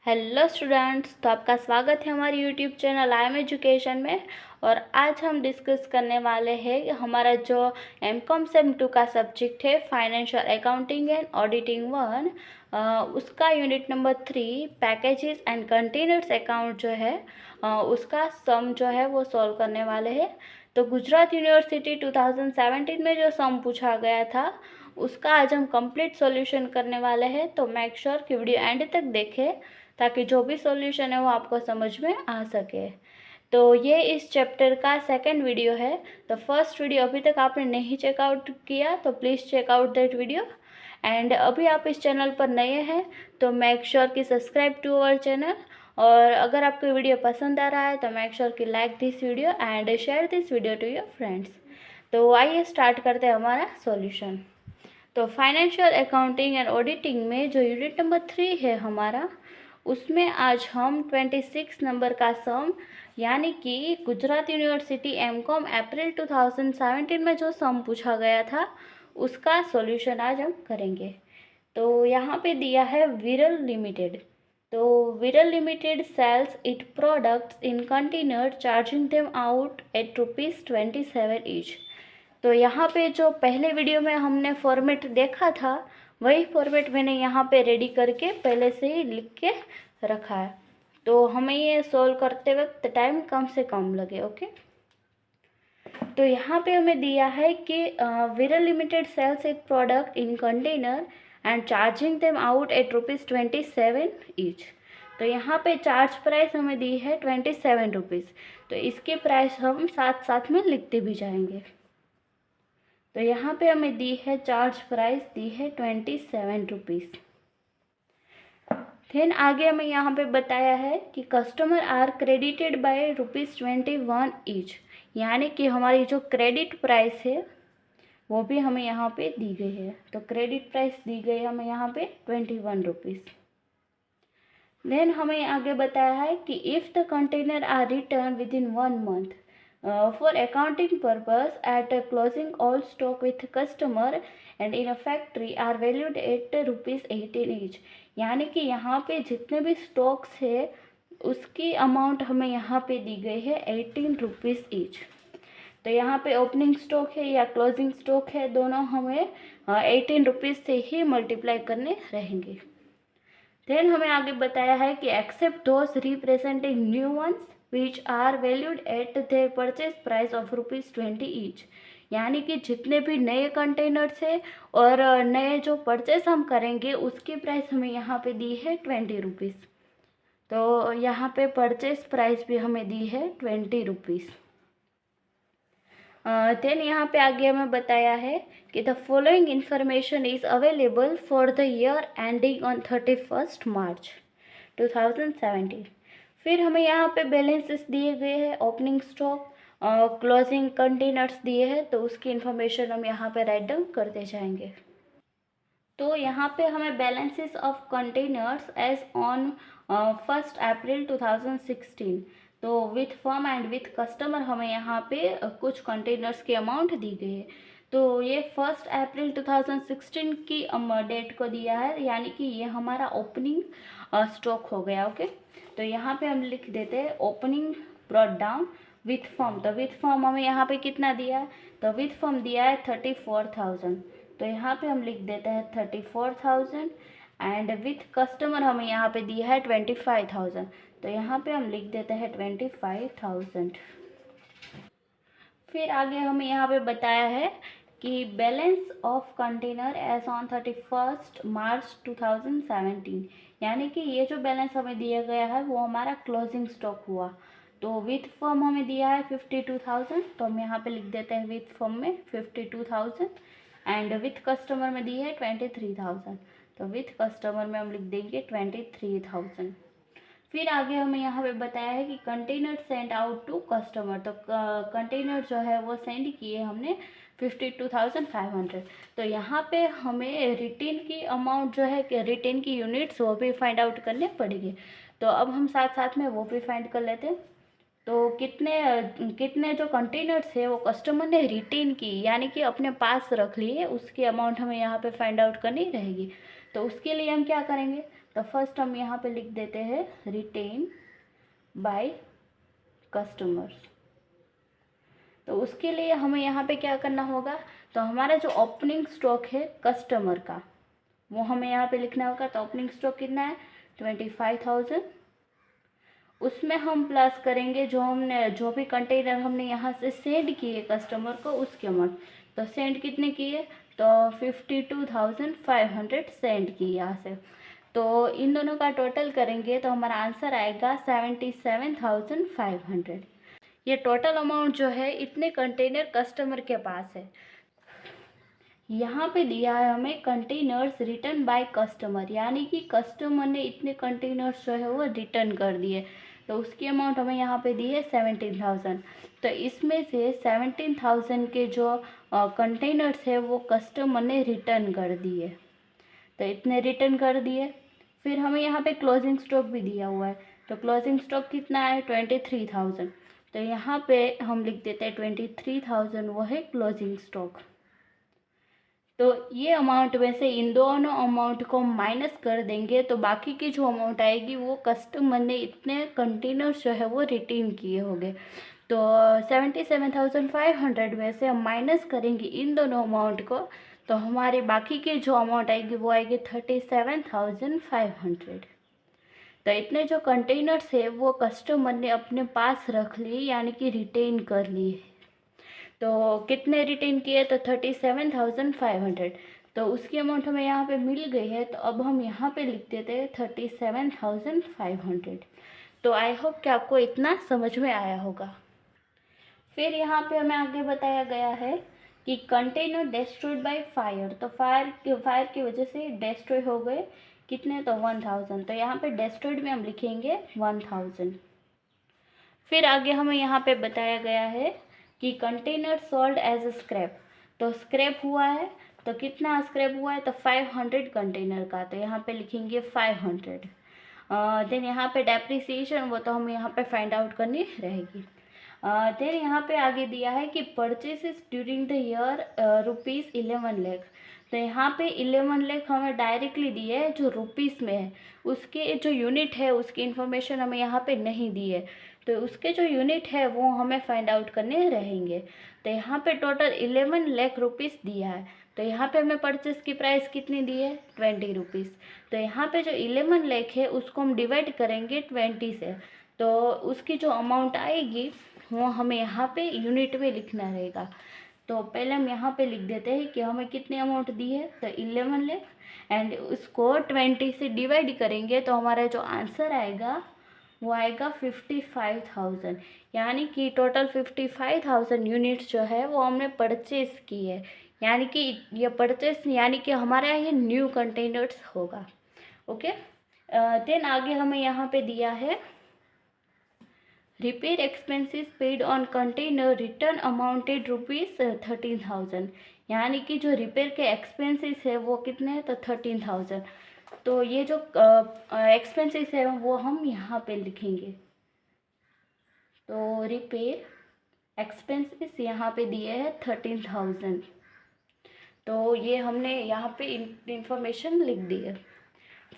Hello students, तो आपका स्वागत है हमारे YouTube channel I am education में। और आज हम डिस्कस करने वाले हैं कि हमारा जो एमकॉम सेम 2 का सब्जेक्ट है फाइनेंशियल अकाउंटिंग एंड ऑडिटिंग 1, उसका unit number 3 packages and containers account जो है उसका सम जो है वो सॉल्व करने वाले हैं। तो गुजरात यूनिवर्सिटी 2017 में जो सम पूछा गया था उसका आज हम कंप्लीट सॉल्यूशन करने वाले हैं। तो मेक श्योर कि वीडियो एंड तक देखें ताकि जो भी सॉल्यूशन है वो आपको समझ में आ सके। तो ये इस चैप्टर का सेकंड वीडियो है। तो फर्स्ट वीडियो अभी तक आपने नहीं चेकआउट किया तो please checkout that video. And अभी आप इस चैनल पर नए हैं तो मेक श्योर कि सब्सक्राइब टू अवर चैनल। और अगर आपको वीडियो पसंद आ रहा है तो मेक श्योर कि like this video and share this video to your friends. तो आइए स्टार्ट करते हैं हमारा सॉल्यूशन। तो फाइनेंशियल अकाउंटिंग एंड ऑडिटिंग में जो यूनिट नंबर 3 है हमारा, उसमें आज हम 26 नंबर का सम यानी कि गुजरात यूनिवर्सिटी एमकॉम अप्रैल 2017 में जो सम पूछा गया था उसका सॉल्यूशन आज हम करेंगे। तो यहाँ पे दिया है विरल लिमिटेड। तो Viral limited sells its products in container charging them out at ₹27 each. तो यहाँ पे जो पहले वीडियो में हमने फॉर्मेट देखा था वही फॉर्मेट मैंने यहाँ पे रेडी करके पहले से ही लिख के रखा है। तो हमें ये सॉल्व करते वक्त टाइम कम से कम लगे। ओके, तो यहाँ पे हमें दिया है कि विरल लिमिटेड सेल्स एक product in container and charging them out at ₹27 each. तो यहाँ पे चार्ज प्राइस हमें दी है ₹27। तो इसके प्राइस हम साथ साथ में लिखते भी जाएंगे। तो यहाँ पे हमें दी है चार्ज प्राइस दी है ₹27। देन आगे हमें यहाँ पे बताया है कि customer are credited by ₹21 each, यानी कि हमारी जो क्रेडिट प्राइस है वो भी हमें यहाँ पे दी गई है। तो क्रेडिट प्राइस दी गई है हमें यहाँ पे ₹21। देन हमें आगे बताया है कि if the container are return with in 1 month for accounting purpose at closing all stock with customer and in a factory are valued at ₹18 each, यानी कि यहाँ पे जितने भी स्टॉक्स है उसकी अमाउंट हमें यहाँ पे दी गई है ₹18 ईच। तो यहाँ पे ओपनिंग स्टॉक है या क्लोजिंग स्टॉक है, दोनों हमें ₹18 से ही मल्टीप्लाई करने रहेंगे। देन हमें आगे बताया है कि except those representing new ones which are valued at their purchase price of ₹20 each, यानी कि जितने भी नए कंटेनर्स है और नए जो परचेस हम करेंगे उसकी प्राइस हमें यहाँ पे दी है ₹20। तो यहाँ पे परचेस प्राइस भी हमें दी है ₹20। देन यहाँ पे आगे हमें बताया है कि the following information is available for the year ending on 31 March 2017। फिर हमें यहाँ पे बैलेंसेस दिए गए हैं, ओपनिंग स्टॉक, क्लोजिंग कंटेनर्स दिए हैं, तो उसकी इन्फॉर्मेशन हम यहाँ पे राइट डाउन करते जाएंगे। तो यहाँ पे हमें balances of containers as on 1 April 2016, तो with firm and with customer हमें यहाँ पे कुछ कंटेनर्स की अमाउंट दी गई है। तो ये 1 अप्रैल 2016 की डेट को दिया है, यानी कि ये हमारा ओपनिंग स्टॉक हो गया। ओके, तो यहाँ पे हम लिख देते हैं opening brought down with firm. तो विथ फर्म हमें यहाँ पे कितना दिया है, तो विथ फर्म दिया है 34,000। तो यहाँ पे हम लिख देते हैं 34,000 एंड विथ कस्टमर हमें यहाँ पे दिया है 25,000। तो यहाँ पे हम लिख देते हैं 25,000। फिर आगे हमें यहाँ पे बताया है कि balance of container as on 31 March 2017, यानी कि ये जो बैलेंस हमें दिया गया है वो हमारा क्लोजिंग स्टॉक हुआ। तो विथ फर्म हमें दिया है 52,000, तो हम यहाँ पे लिख देते हैं विथ फर्म में 52,000 एंड विथ कस्टमर में दी है 23,000। तो विथ कस्टमर में हम लिख देंगे 23,000। फिर आगे हमें यहाँ पे बताया है कि container send out to customer. तो कंटेनर जो है वो सेंड किए हमने 52,500। तो यहाँ पे हमें रिटेन की अमाउंट जो है कि रिटेन की यूनिट्स वो भी फाइंड आउट करने पड़ेंगे। तो अब हम साथ साथ में वो भी फाइंड कर लेते हैं। तो कितने जो कंटेनर्स है वो कस्टमर ने रिटेन की यानी कि अपने पास रख लिए, उसकी अमाउंट हमें यहाँ पे फाइंड आउट करनी रहेगी। तो उसके लिए हम क्या करेंगे, तो तो फर्स्ट हम यहाँ पे लिख देते हैं रिटेन बाय कस्टमर्स। तो उसके लिए हमें यहाँ पे क्या करना होगा, तो हमारा जो ओपनिंग स्टॉक है कस्टमर का वो हमें यहाँ पे लिखना होगा। तो ओपनिंग स्टॉक कितना है 25,000, उसमें हम प्लस करेंगे जो भी कंटेनर हमने यहाँ से सेंड किए कस्टमर को उसके अमाउंट। तो सेंड कितने किए, तो 52,500 सेंड किए यहाँ से। तो इन दोनों का टोटल करेंगे तो हमारा आंसर आएगा 77,500। ये टोटल अमाउंट जो है इतने कंटेनर कस्टमर के पास है। यहाँ पे दिया है हमें कंटेनर्स रिटर्न बाय कस्टमर, यानी कि कस्टमर ने इतने कंटेनर्स जो है वो रिटर्न कर दिए। तो उसकी अमाउंट हमें यहाँ पे दी है 17,000। तो इसमें से 17,000 के जो कंटेनर्स है वो कस्टमर ने रिटर्न कर दिए। तो इतने रिटर्न कर दिए। फिर हमें यहाँ पे क्लोजिंग स्टॉक भी दिया हुआ है। तो क्लोजिंग स्टॉक कितना है 23,000। तो यहाँ पे हम लिख देते हैं 23,000 वो है क्लोजिंग स्टॉक। तो ये अमाउंट में से इन दोनों अमाउंट को माइनस कर देंगे तो बाकी की जो अमाउंट आएगी वो कस्टमर ने इतने कंटेनर्स जो है वो रिटर्न किए होंगे। तो 77,500 में से हम माइनस करेंगे इन दोनों अमाउंट को, तो हमारे बाकी की जो अमाउंट आएगी वो आएगी 37,500। तो इतने जो कंटेनर्स है वो कस्टमर ने अपने पास रख लिए, यानी कि रिटेन कर लिए। तो कितने रिटेन किए, तो 37,500। तो उसकी अमाउंट हमें यहाँ पे मिल गई है। तो अब हम यहाँ पे लिख देते हैं 37,500। तो आई होप कि आपको इतना समझ में आया होगा। फिर यहाँ पे हमें आगे बताया गया है कि कंटेनर डिस्ट्रॉयड बाय फायर। तो फायर की वजह से डिस्ट्रॉय हो गए कितने, तो 1,000। तो यहाँ पे डिस्ट्रॉयड में हम लिखेंगे 1,000। फिर आगे हमें यहाँ पे बताया गया है कि कंटेनर सोल्ड एज स्क्रैप। तो स्क्रैप हुआ है, तो कितना स्क्रैप हुआ है, तो 500 कंटेनर का। तो यहाँ पे लिखेंगे 500। देन यहाँ पे डेप्रिसिएशन वो तो हमें यहाँ पे फाइंड आउट करनी रहेगी। देन यहाँ पे आगे दिया है कि purchases during the year ₹11 lakh. तो यहाँ पे 11 लाख हमें डायरेक्टली दिए है जो रुपीस में है, उसके जो यूनिट है उसकी इन्फॉर्मेशन हमें यहाँ पे नहीं दी है। तो उसके जो यूनिट है वो हमें फाइंड आउट करने रहेंगे। तो यहाँ पे टोटल 11 लाख रुपीस दिया है। तो यहाँ पे हमें परचेस की प्राइस कितनी दी है 20 रुपीज़। तो यहाँ पे जो 11 लाख है उसको हम डिवाइड करेंगे 20 से। तो उसकी जो अमाउंट आएगी वो हमें यहाँ पे यूनिट में लिखना रहेगा। तो पहले हम यहाँ पे लिख देते हैं कि हमें कितनी अमाउंट दी है, तो 11 लाख, एंड उसको 20 से डिवाइड करेंगे तो हमारा जो आंसर आएगा वो आएगा 55,000। यानी कि टोटल 55,000 यूनिट्स जो है वो हमने परचेस की है। यानी कि ये परचेस यानी कि हमारे यहाँ ये न्यू कंटेनर्स होगा। ओके, देन आगे हमें यहाँ पे दिया है repair expenses paid on container return amounted ₹13,000। यानी कि जो रिपेयर के एक्सपेंसेस है वो कितने हैं, तो 13,000। तो ये जो एक्सपेंसेस है वो हम यहाँ पे लिखेंगे। तो रिपेयर एक्सपेंसेस यहाँ पे दिए हैं 13,000। तो ये हमने यहाँ पे इंफॉर्मेशन लिख दी है।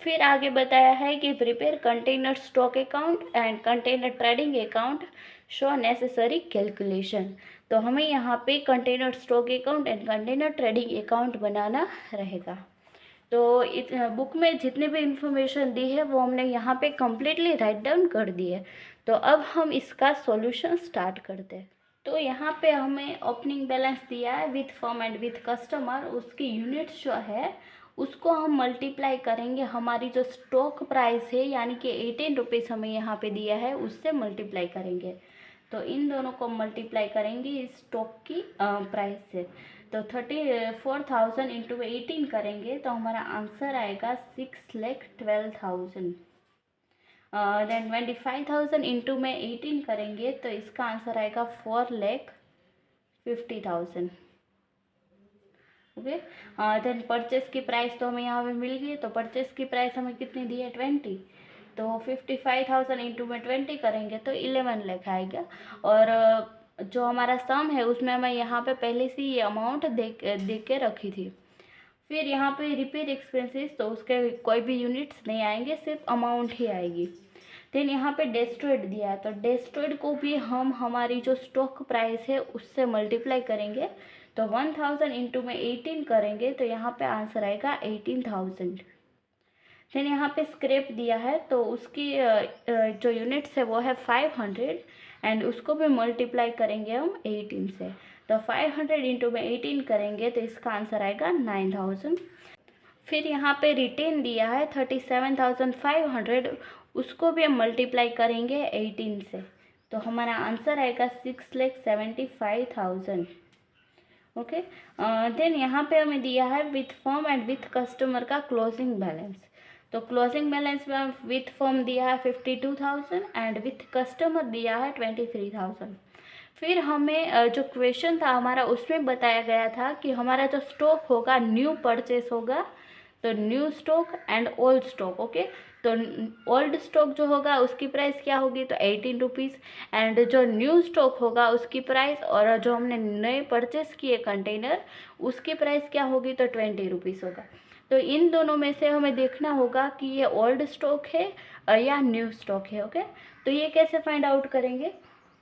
फिर आगे बताया है कि prepare container stock account and container trading account show necessary calculation. तो हमें यहाँ पे container stock account and container trading account बनाना रहेगा। तो बुक में जितने भी इंफॉर्मेशन दी है वो हमने यहाँ पे कम्प्लीटली राइट डाउन कर दी है। तो अब हम इसका सॉल्यूशन स्टार्ट करते हैं। तो यहाँ पे हमें ओपनिंग बैलेंस दिया है with firm and with customer, उसकी यूनिट्स जो है उसको हम मल्टीप्लाई करेंगे हमारी जो स्टॉक प्राइस है यानी कि 18 रुपीज़ हमें यहाँ पे दिया है उससे मल्टीप्लाई करेंगे। तो इन दोनों को मल्टीप्लाई करेंगे इस स्टॉक की प्राइस से। तो 34,000 इंटू 18 करेंगे तो हमारा आंसर आएगा 6,12,000। देन 25,000 इंटू में 18 करेंगे तो इसका आंसर आएगा 4,50,000। ओके, देन परचेस की प्राइस तो हमें यहाँ पे मिल गई। तो परचेस की प्राइस हमें कितनी दी है 20। तो 55,000 इंटू में 20 करेंगे तो 11 लाख आएगा। और जो हमारा सम है उसमें हमें यहाँ पे पहले से ये अमाउंट दे के रखी थी। फिर यहाँ पे रिपेयर एक्सपेंसेस, तो उसके कोई भी यूनिट्स नहीं आएंगे, सिर्फ अमाउंट ही आएगी। देन यहाँ पे डेस्ट्रॉयड दिया है, तो डेस्ट्रॉयड को भी हम हमारी जो स्टॉक प्राइस है उससे मल्टीप्लाई करेंगे। तो 1000 इंटू में 18 करेंगे, तो यहाँ पे आंसर आएगा 18,000। देन यहाँ पे स्क्रैप दिया है, तो उसकी जो यूनिट्स है वो है 500 एंड उसको भी मल्टीप्लाई करेंगे हम 18 से। तो 500 इंटू में 18 करेंगे, तो इसका आंसर आएगा 9000। फिर यहाँ पे रिटेन दिया है 37,500, उसको भी हम मल्टीप्लाई करेंगे 18 से, तो हमारा आंसर आएगा 6,75,000। ओके। देन यहाँ पे हमें दिया है with firm and with customer का क्लोजिंग बैलेंस। तो क्लोजिंग बैलेंस में विथ फर्म दिया है 52,000 एंड विथ कस्टमर दिया है 23,000। फिर हमें जो क्वेश्चन था हमारा उसमें बताया गया था कि हमारा जो स्टॉक होगा न्यू परचेस होगा, तो new stock and old stock. Okay, तो ओल्ड स्टॉक जो होगा उसकी प्राइस क्या होगी, तो 18 रुपीज़, एंड जो न्यू स्टॉक होगा उसकी प्राइस, और जो हमने नए परचेस किए कंटेनर उसकी प्राइस क्या होगी, तो 20 रुपीज़ होगा। तो इन दोनों में से हमें देखना होगा कि ये ओल्ड स्टॉक है या न्यू स्टॉक है। ओके, तो ये कैसे फाइंड आउट करेंगे,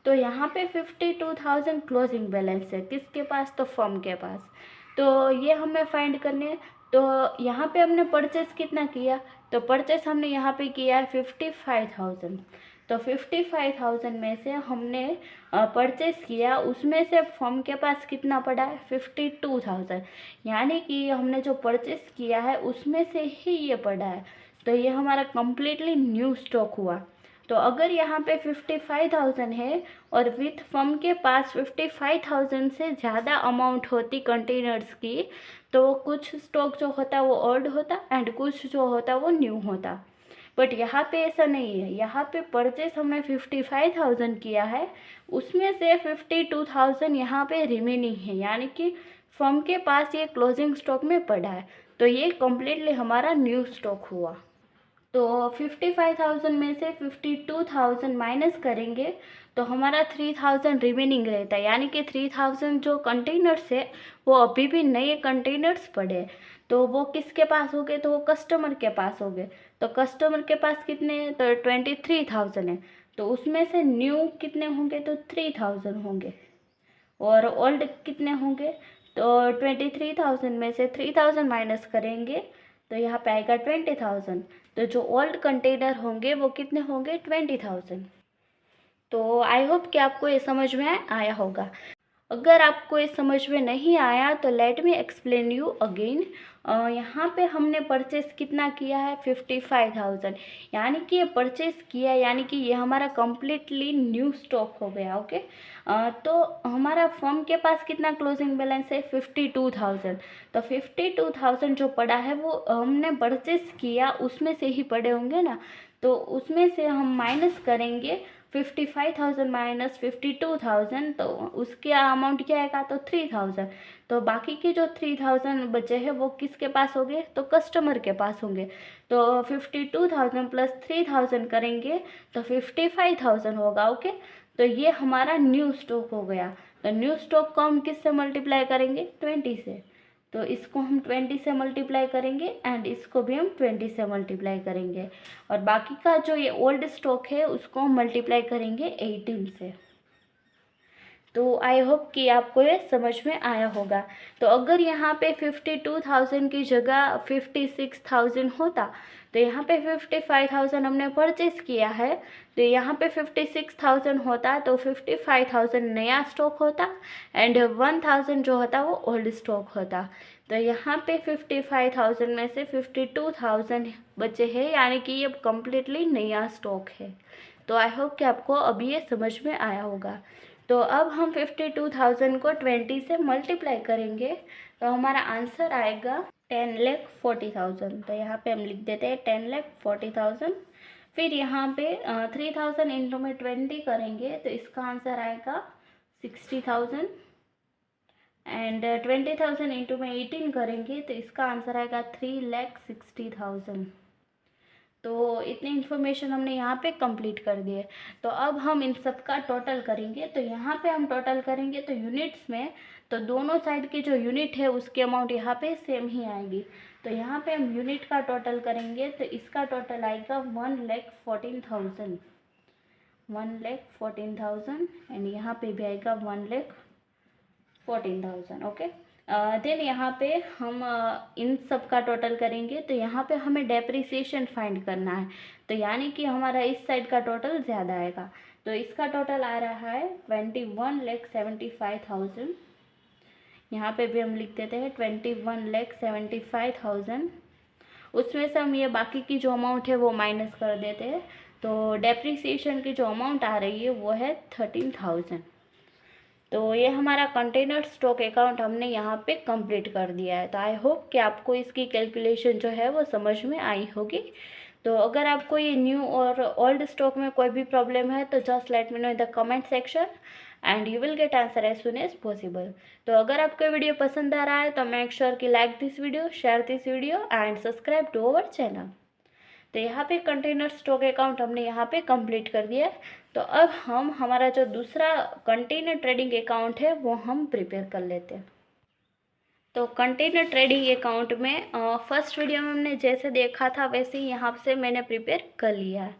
तो यहाँ पे 52,000 क्लोजिंग बैलेंस है, किसके पास, तो फर्म के पास। तो ये हमें फाइंड करने हैं। तो यहाँ पे हमने परचेस कितना किया, तो परचेस हमने यहाँ पे किया है 55,000। तो 55,000 में से हमने परचेस किया, उसमें से फर्म के पास कितना पड़ा है, 52,000, यानी कि हमने जो परचेस किया है उसमें से ही ये पड़ा है। तो ये हमारा कम्प्लीटली न्यू स्टॉक हुआ। तो अगर यहाँ पे 55,000 है और विथ फर्म के पास 55,000 से ज़्यादा अमाउंट होती कंटेनर्स की, तो कुछ स्टॉक जो होता वो ओल्ड होता एंड कुछ जो होता वो न्यू होता। बट यहाँ पे ऐसा नहीं है, यहाँ पे परचेस हमने 55,000 किया है, उसमें से 52,000 यहाँ पे रिमेनिंग है, यानी कि फर्म के पास ये क्लोजिंग स्टॉक में पड़ा है। तो ये कम्प्लीटली हमारा न्यू स्टॉक हुआ। तो 55,000 में से 52,000 माइनस करेंगे, तो हमारा 3,000 रिमेनिंग रहता है, यानी कि 3,000 जो कंटेनर्स है वो अभी भी नए कंटेनर्स पड़े हैं। तो वो किसके पास हो गए, तो वो कस्टमर के पास हो गए। तो कस्टमर के पास कितने हैं, तो 23,000 है। तो उसमें से न्यू कितने होंगे, तो 3,000 होंगे, और ओल्ड कितने होंगे, तो 23,000 में से 3,000 माइनस करेंगे, तो यहाँ पे आएगा 20,000। तो जो ओल्ड कंटेनर होंगे वो कितने होंगे, 20,000। तो आई होप कि आपको ये समझ में आया होगा। अगर आपको ये समझ में नहीं आया तो let me explain you again. यहाँ पे हमने परचेस कितना किया है, 55,000, यानी कि ये परचेस किया, यानी कि ये हमारा कम्प्लीटली न्यू स्टॉक हो गया। ओके, तो हमारा फर्म के पास कितना क्लोजिंग बैलेंस है, 52,000। तो 52,000 जो पड़ा है वो हमने परचेस किया उसमें से ही पड़े होंगे ना, तो उसमें से हम माइनस करेंगे 55,000 माइनस 52,000, तो उसके अमाउंट क्या आएगा, तो 3,000। तो बाकी के जो 3,000 बचे हैं वो किसके पास होंगे, तो कस्टमर के पास होंगे। तो 52,000 प्लस 3,000 करेंगे तो 55,000 होगा। ओके, तो ये हमारा न्यू स्टॉक हो गया। तो न्यू स्टॉक को हम किससे मल्टीप्लाई करेंगे, 20 से। तो इसको हम 20 से मल्टीप्लाई करेंगे एंड इसको भी हम 20 से मल्टीप्लाई करेंगे, और बाकी का जो ये ओल्ड स्टॉक है उसको हम मल्टीप्लाई करेंगे 18 से। तो आई होप कि आपको ये समझ में आया होगा। तो अगर यहाँ पे 52,000 की जगह 56,000 होता, तो यहाँ पे 55,000 हमने परचेस किया है, तो यहाँ पे 56,000 होता, तो 55,000 नया स्टॉक होता एंड 1,000 जो होता वो ओल्ड स्टॉक होता। तो यहाँ पे 55,000 में से 52,000 बचे हैं, यानी कि ये कम्प्लीटली नया स्टॉक है। तो आई होप कि आपको अभी ये समझ में आया होगा। तो अब हम 52,000 को 20 से मल्टीप्लाई करेंगे, तो हमारा आंसर आएगा 10,40,000। तो यहाँ पे हम लिख देते हैं 10,40,000। फिर यहाँ पे 3,000 इंटू में 20 करेंगे, तो इसका आंसर आएगा 60,000 एंड 20,000 इंटू में 18 करेंगे, तो इसका आंसर आएगा 3,60,000। तो इतनी इन्फॉर्मेशन हमने यहाँ पे कंप्लीट कर दी है। तो अब हम इन सब का टोटल करेंगे। तो यहाँ पे हम टोटल करेंगे तो यूनिट्स में, तो दोनों साइड की जो यूनिट है उसकी अमाउंट यहाँ पे सेम ही आएगी। तो यहाँ पे हम यूनिट का टोटल करेंगे तो इसका टोटल आएगा 1,14,000, 1,14,000 एंड यहाँ पे भी आएगा 1,14,000। ओके, देन यहाँ पे हम इन सब का टोटल करेंगे तो यहाँ पे हमें डेप्रिसिएशन फाइंड करना है। तो यानी कि हमारा इस साइड का टोटल ज़्यादा आएगा। तो इसका टोटल आ रहा है 21,75,000। यहाँ पे भी हम लिख देते हैं 21,75,000। उसमें से हम ये बाकी की जो अमाउंट है वो माइनस कर देते हैं। तो डेप्रिसिएशन की जो अमाउंट आ रही है वो है 13,000। तो ये हमारा कंटेनर स्टॉक अकाउंट हमने यहाँ पे कंप्लीट कर दिया है। तो आई होप कि आपको इसकी कैलकुलेशन जो है वो समझ में आई होगी। तो अगर आपको ये न्यू और ओल्ड स्टॉक में कोई भी प्रॉब्लम है तो just let me know in the comment section and you will get answer as soon as possible. तो अगर आपको वीडियो पसंद आ रहा है तो मेक श्योर कि like this video, share this video and subscribe to our channel. तो यहाँ पे कंटेनर स्टॉक अकाउंट हमने यहाँ पे कंप्लीट कर दिया है। तो अब हम हमारा जो दूसरा कंटेनर ट्रेडिंग अकाउंट है वो हम प्रिपेयर कर लेते हैं। तो कंटेनर ट्रेडिंग अकाउंट में फर्स्ट वीडियो में हमने जैसे देखा था वैसे ही यहाँ से मैंने प्रिपेयर कर लिया है।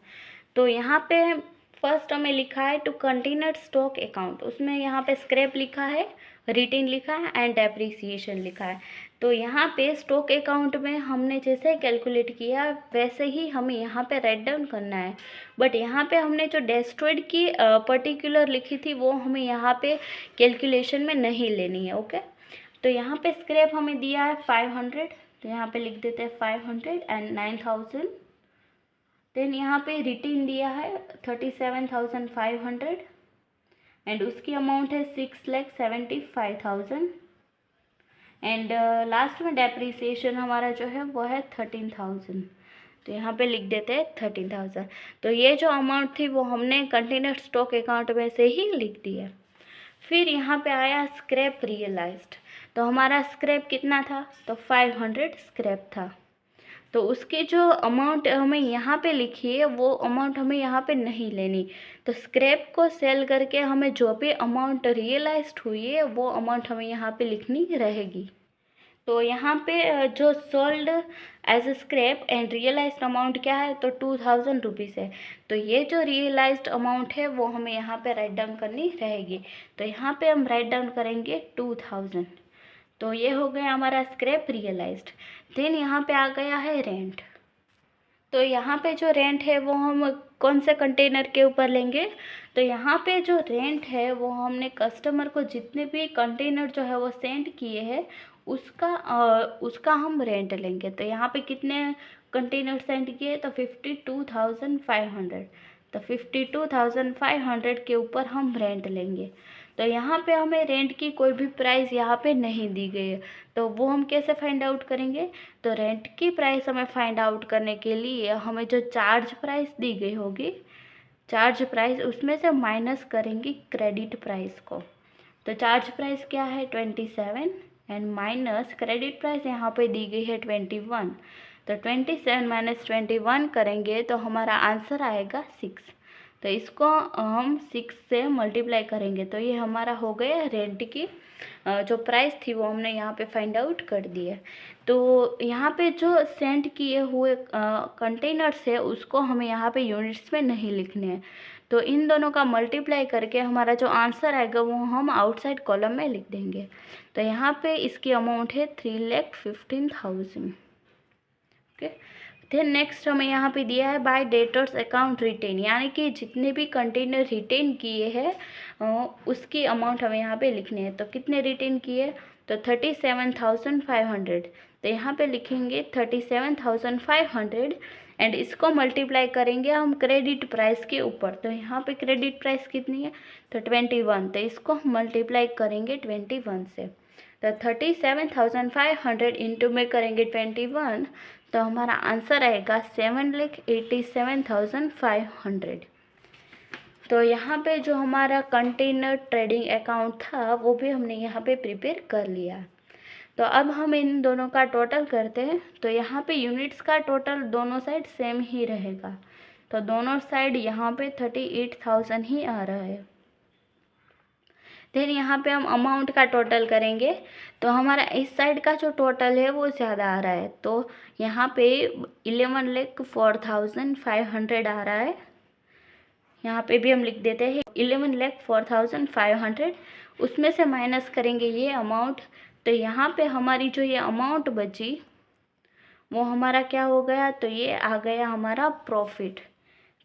तो यहाँ पे फर्स्ट हमें लिखा है टू कंटेनर स्टॉक अकाउंट, उसमें यहाँ पे स्क्रैप लिखा है, रिटेन लिखा है एंड डेप्रिसिएशन लिखा है। तो यहाँ पे स्टॉक अकाउंट में हमने जैसे कैलकुलेट किया वैसे ही हमें यहाँ पे राइट डाउन करना है। बट यहाँ पे हमने जो डेस्ट्रॉयड की पर्टिकुलर लिखी थी वो हमें यहाँ पे कैलकुलेशन में नहीं लेनी है। ओके, तो यहाँ पे स्क्रैप हमें दिया है 500, तो यहाँ पे लिख देते हैं 500 एंड 9,000। देन यहाँ पे रिटेन दिया है 37,500 एंड उसकी अमाउंट है 6,75,000 एंड लास्ट में डेप्रिसिएशन हमारा जो है वो है 13,000। तो यहाँ पे लिख देते हैं 13,000। तो ये जो अमाउंट थी वो हमने कंटेनर स्टॉक अकाउंट में से ही लिख दी है। फिर यहाँ पे आया स्क्रैप रियलाइज्ड। तो हमारा स्क्रैप कितना था, तो 500 स्क्रैप था। तो उसकी जो अमाउंट हमें यहाँ पे लिखी है वो अमाउंट हमें यहाँ पे नहीं लेनी। तो स्क्रैप को सेल करके हमें जो भी अमाउंट रियलाइज्ड हुई है वो अमाउंट हमें यहाँ पे लिखनी रहेगी। तो यहाँ पे जो sold as scrap and realised amount क्या है, तो 2,000 रुपीज़ है। तो ये जो रियलाइज्ड अमाउंट है वो हमें यहाँ पे राइट डाउन करनी रहेगी। तो यहाँ पे हम राइट डाउन करेंगे 2,000। तो ये हो गया हमारा स्क्रैप रियलाइज्ड। देन यहाँ पे आ गया है रेंट। तो यहाँ पे जो रेंट है वो हम कौन से कंटेनर के ऊपर लेंगे, तो यहाँ पे जो रेंट है वो हमने कस्टमर को जितने भी कंटेनर जो है वो सेंड किए हैं उसका हम रेंट लेंगे। तो यहाँ पे कितने कंटेनर सेंड किए, तो 52,500। तो 52,500 के ऊपर हम रेंट लेंगे। तो यहाँ पे हमें रेंट की कोई भी प्राइस यहाँ पे नहीं दी गई है। तो वो हम कैसे फाइंड आउट करेंगे, तो रेंट की प्राइस हमें फाइंड आउट करने के लिए हमें जो चार्ज प्राइस दी गई होगी, चार्ज प्राइस उसमें से माइनस करेंगे क्रेडिट प्राइस को। तो चार्ज प्राइस क्या है 27 एंड माइनस क्रेडिट प्राइस यहाँ पे दी गई है 21। तो 27 माइनस 21 करेंगे तो हमारा आंसर आएगा 6। तो इसको हम 6 से मल्टीप्लाई करेंगे। तो ये हमारा हो गया रेंट की जो प्राइस थी वो हमने यहाँ पे फाइंड आउट कर दी है। तो यहाँ पे जो सेंड किए हुए कंटेनर्स है उसको हमें यहाँ पे यूनिट्स में नहीं लिखने हैं। तो इन दोनों का मल्टीप्लाई करके हमारा जो आंसर आएगा वो हम आउटसाइड कॉलम में लिख देंगे। तो यहाँ पे इसकी अमाउंट है 3,15,000। ओके, फिर नेक्स्ट हमें यहाँ पे दिया है बाय डेटर्स अकाउंट रिटेन, यानी कि जितने भी कंटेनर रिटेन किए हैं उसकी अमाउंट हमें यहाँ पे लिखनी है। तो कितने रिटेन किए, तो 37,500। तो यहाँ पे लिखेंगे 37,500 एंड इसको मल्टीप्लाई करेंगे हम क्रेडिट प्राइस के ऊपर। तो यहाँ पे क्रेडिट प्राइस कितनी है, तो 21। तो इसको मल्टीप्लाई करेंगे 21 से। तो 37,500 इंटू में करेंगे 21, तो हमारा आंसर आएगा 7,87,500। तो यहाँ पे जो हमारा कंटेनर ट्रेडिंग अकाउंट था वो भी हमने यहाँ पे प्रिपेयर कर लिया। तो अब हम इन दोनों का टोटल करते हैं। तो यहाँ पे यूनिट्स का टोटल दोनों साइड सेम ही रहेगा, तो दोनों साइड यहाँ पे 38,000 ही आ रहा है। देन यहाँ पे हम अमाउंट का टोटल करेंगे, तो हमारा इस साइड का जो टोटल है वो ज़्यादा आ रहा है, तो यहाँ पे 11,04,500 आ रहा है। यहाँ पे भी हम लिख देते हैं 11,04,500, उसमें से माइनस करेंगे ये अमाउंट, तो यहाँ पे हमारी जो ये अमाउंट बची वो हमारा क्या हो गया, तो ये आ गया हमारा प्रॉफिट।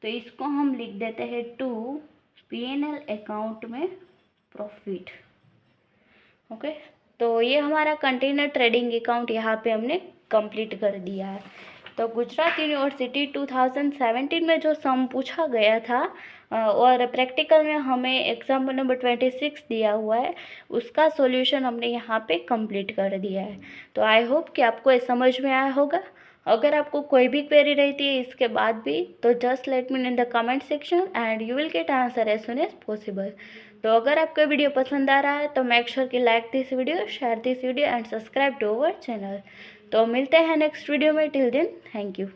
तो इसको हम लिख देते हैं टू P&L अकाउंट में प्रॉफिट। ओके, तो ये हमारा कंटेनर ट्रेडिंग अकाउंट यहाँ पे हमने कंप्लीट कर दिया है। तो गुजरात यूनिवर्सिटी 2017 में जो सम पूछा गया था और प्रैक्टिकल में हमें एग्जाम्पल नंबर 26 दिया हुआ है, उसका सॉल्यूशन हमने यहाँ पे कंप्लीट कर दिया है। तो आई होप कि आपको ये समझ में आया होगा। अगर आपको कोई भी क्वेरी रहती है इसके बाद भी, तो just let me in the comment section and you will get answer as soon as possible. तो अगर आपको वीडियो पसंद आ रहा है तो मेक श्योर कि like this video, share this video and subscribe to our channel. तो मिलते हैं नेक्स्ट वीडियो में, टिल देन थैंक यू।